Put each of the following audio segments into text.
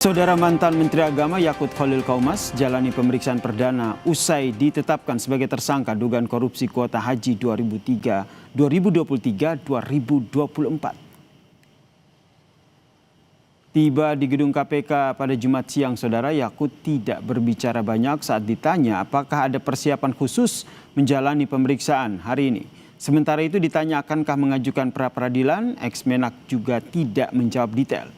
Saudara mantan Menteri Agama Yakut Khalil Qaumas jalani pemeriksaan perdana usai ditetapkan sebagai tersangka dugaan korupsi kuota haji 2023-2024. Tiba di gedung KPK pada Jumat siang, Saudara, Yakut tidak berbicara banyak saat ditanya apakah ada persiapan khusus menjalani pemeriksaan hari ini. Sementara itu ditanya akankah mengajukan pra-peradilan, ex-Menak juga tidak menjawab detail.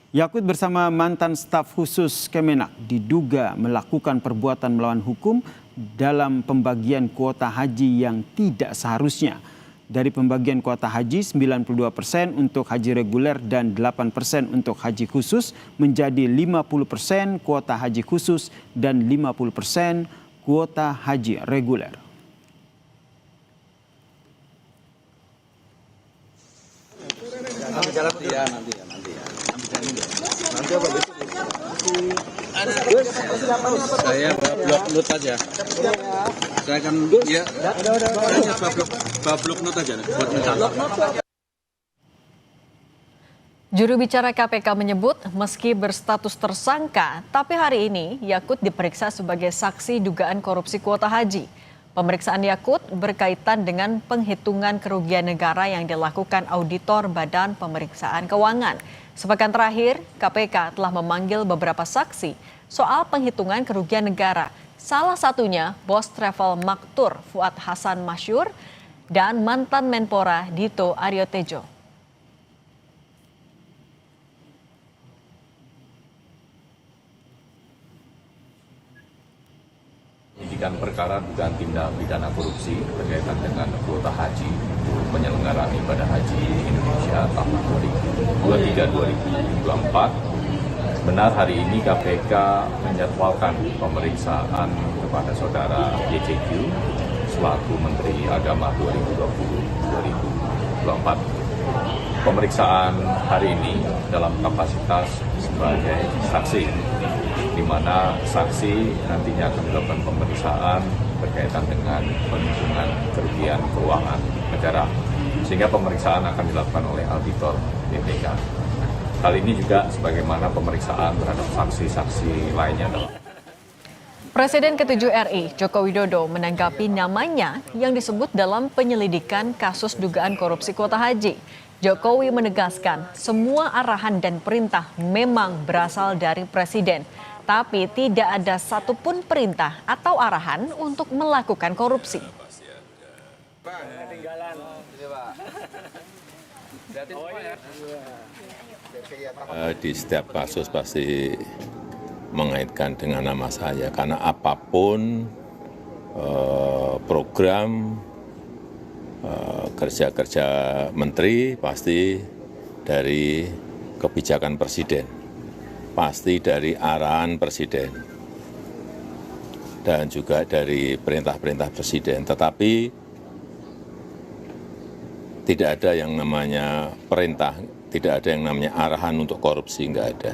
Yakut bersama mantan staf khusus Kemenak diduga melakukan perbuatan melawan hukum dalam pembagian kuota haji yang tidak seharusnya. Dari pembagian kuota haji, 92% untuk haji reguler dan 8% untuk haji khusus menjadi 50% kuota haji khusus dan 50% kuota haji reguler. Saya blok note aja. Saya akan ya. Blok note aja buat mencatat. Juru bicara KPK menyebut meski berstatus tersangka, tapi hari ini Yakut diperiksa sebagai saksi dugaan korupsi kuota haji. Pemeriksaan Yakut berkaitan dengan penghitungan kerugian negara yang dilakukan auditor Badan Pemeriksaan Keuangan. Sepekan terakhir, KPK telah memanggil beberapa saksi soal penghitungan kerugian negara. Salah satunya bos travel Maktur Fuad Hasan Masyur dan mantan Menpora Dito Aryo Tejo. Penyidikan perkara dugaan tindak pidana korupsi berkaitan dengan kuota haji penyelenggaraan ibadah haji Indonesia tahun 2023-2024. Benar hari ini KPK menjadwalkan pemeriksaan kepada saudara YCQ selaku Menteri Agama 2020-2024. Pemeriksaan hari ini dalam kapasitas sebagai saksi, di mana saksi nantinya akan dilakukan pemeriksaan berkaitan dengan penghitungan kerugian keuangan negara, sehingga pemeriksaan akan dilakukan oleh auditor BPK. Hal ini juga sebagaimana pemeriksaan terhadap saksi-saksi lainnya dalam. Presiden ke-7 RI Joko Widodo menanggapi namanya yang disebut dalam penyelidikan kasus dugaan korupsi kuota haji. Jokowi menegaskan semua arahan dan perintah memang berasal dari Presiden, tapi tidak ada satupun perintah atau arahan untuk melakukan korupsi. Di setiap kasus pasti mengaitkan dengan nama saya, karena apapun program kerja-kerja menteri pasti dari kebijakan presiden, pasti dari arahan presiden, dan juga dari perintah-perintah presiden. Tetapi tidak ada yang namanya perintah, tidak ada yang namanya arahan untuk korupsi, nggak ada.